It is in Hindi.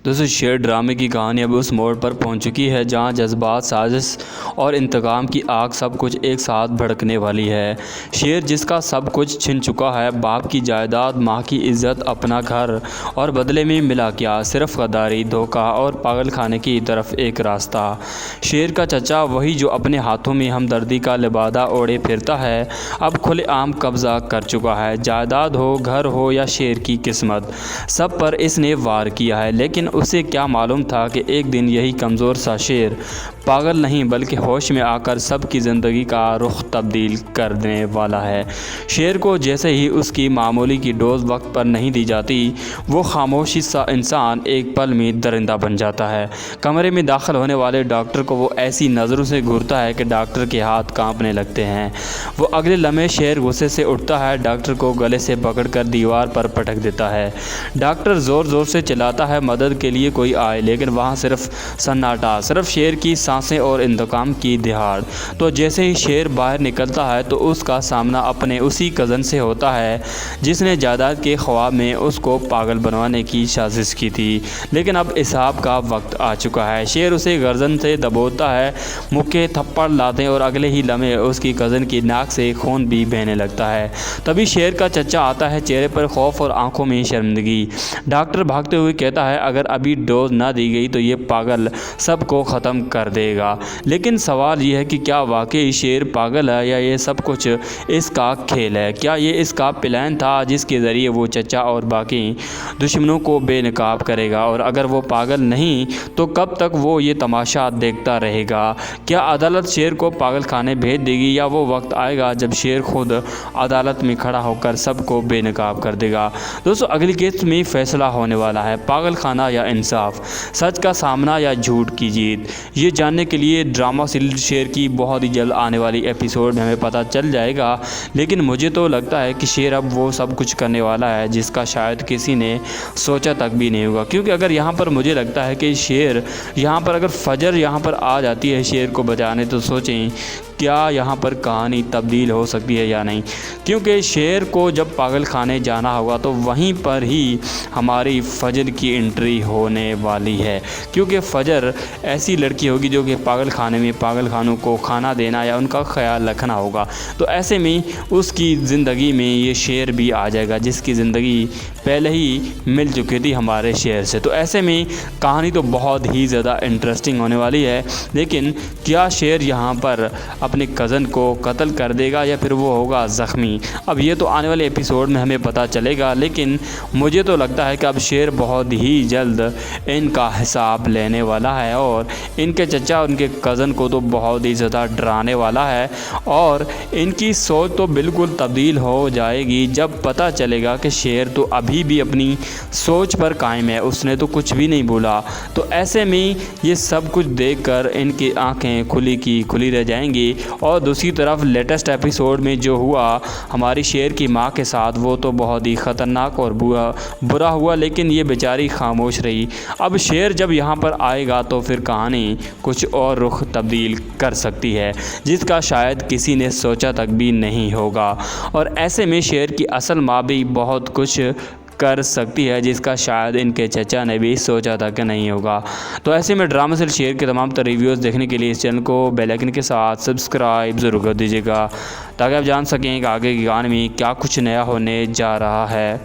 दोस्तों शेर ड्रामे की कहानी अब उस मोड़ पर पहुंच चुकी है जहां जज्बात, साजिश और इंतकाम की आग सब कुछ एक साथ भड़कने वाली है। शेर जिसका सब कुछ छिन चुका है, बाप की जायदाद, माँ की इज्जत, अपना घर, और बदले में मिला क्या? सिर्फ गद्दारी, धोखा और पागल खाने की तरफ एक रास्ता। शेर का चचा, वही जो अपने हाथों में हमदर्दी का लिबादा ओढ़े फिरता है, अब खुलेआम कब्जा कर चुका है। जायदाद हो, घर हो या शेर की किस्मत, सब पर इसने वार किया है। लेकिन उसे क्या मालूम था कि एक दिन यही कमज़ोर सा शेर पागल नहीं बल्कि होश में आकर सबकी ज़िंदगी का रुख तब्दील कर देने वाला है। शेर को जैसे ही उसकी मामूली की डोज वक्त पर नहीं दी जाती, वो खामोशी सा इंसान एक पल में दरिंदा बन जाता है। कमरे में दाखिल होने वाले डॉक्टर को वो ऐसी नज़रों से घूरता है कि डॉक्टर के हाथ कांपने लगते हैं। वो अगले लम्हे शेर गुस्से से उठता है, डॉक्टर को गले से पकड़कर दीवार पर पटक देता है। डॉक्टर ज़ोर ज़ोर से चिल्लाता है मदद के लिए कोई आए, लेकिन वहाँ सिर्फ सन्नाटा, सिर्फ शेर की सांसें और इंतकाम की दहाड़। तो जैसे ही शेर बाहर निकलता है तो उसका सामना अपने उसी कज़न से होता है जिसने जायदाद के ख्वाब में उसको पागल बनवाने की साजिश की थी। लेकिन अब हिसाब का वक्त आ चुका है। शेर उसे गर्दन से दबोता है, मुक्के थप्पड़ लाते हैं और अगले ही लम्हे उसकी कज़न की नाक से खून भी बहने लगता है। तभी शेर का चचा आता है, चेहरे पर खौफ और आंखों में शर्मिंदगी। डॉक्टर भागते हुए कहता है अगर अभी डोज ना दी गई तो ये पागल सबको ख़त्म कर देगा। लेकिन सवाल ये है कि क्या वाकई शेर पागल है या ये सब कुछ इसका खेल है? क्या ये इसका प्लान था जिसके ज़रिए वो चचा और बाकी दुश्मनों को बेनकाब करेगा? और अगर वो पागल नहीं तो कब तक वो ये तमाशा देखता रहेगा? क्या अदालत शेर को पागल खाने भेज देगी या वो वक्त आएगा जब शेर खुद अदालत में खड़ा होकर सबको बेनकाब कर देगा? दोस्तों अगली किस्त में फ़ैसला होने वाला है, पागल खाना या इंसाफ, सच का सामना या झूठ की जीत। ये जानने के लिए ड्रामा सीरियल शेर की बहुत ही जल्द आने वाली एपिसोड में हमें पता चल जाएगा। लेकिन मुझे तो लगता है कि शेर अब वो सब कुछ करने वाला है जिसका शायद किसी ने सोचा तक भी नहीं होगा। क्योंकि अगर यहाँ पर मुझे लगता है कि शेर यहाँ पर अगर फजर यहाँ पर आ जाती है शेर को बचाने, तो सोचें क्या यहाँ पर कहानी तब्दील हो सकती है या नहीं। क्योंकि शेर को जब पागल खाने जाना होगा तो वहीं पर ही हमारी फ़जर की एंट्री होने वाली है। क्योंकि फ़जर ऐसी लड़की होगी जो कि पागल खाने में पागल खानों को खाना देना या उनका ख्याल रखना होगा। तो ऐसे में उसकी ज़िंदगी में ये शेर भी आ जाएगा जिसकी ज़िंदगी पहले ही मिल चुकी थी हमारे शेर से। तो ऐसे में कहानी तो बहुत ही ज़्यादा इंटरेस्टिंग होने वाली है। लेकिन क्या शेर यहाँ पर अपने कज़न को कत्ल कर देगा या फिर वो होगा ज़ख्मी? अब ये तो आने वाले एपिसोड में हमें पता चलेगा। लेकिन मुझे तो लगता है कि अब शेर बहुत ही जल्द इनका हिसाब लेने वाला है और इनके चचा और उनके कज़न को तो बहुत ही ज़्यादा डराने वाला है। और इनकी सोच तो बिल्कुल तब्दील हो जाएगी जब पता चलेगा कि शेर तो अभी भी अपनी सोच पर कायम है, उसने तो कुछ भी नहीं बोला। तो ऐसे में ये सब कुछ देखकर इनकी आंखें खुली की खुली रह जाएंगी। और दूसरी तरफ लेटेस्ट एपिसोड में जो हुआ हमारी शेर की माँ के साथ, वो तो बहुत ही ख़तरनाक और बुरा हुआ, लेकिन ये बेचारी खामोश रही। अब शेर जब यहाँ पर आएगा तो फिर कहानी कुछ और रुख तब्दील कर सकती है जिसका शायद किसी ने सोचा तक भी नहीं होगा। और ऐसे में शेर की असल माँ भी बहुत कुछ कर सकती है जिसका शायद इनके चचा ने भी सोचा था कि नहीं होगा। तो ऐसे में ड्रामा सीरियल शेर के तमाम तरह रिव्यूज़ देखने के लिए इस चैनल को बेल आइकन के साथ सब्सक्राइब ज़रूर कर दीजिएगा ताकि आप जान सकें कि आगे की कहानी में क्या कुछ नया होने जा रहा है।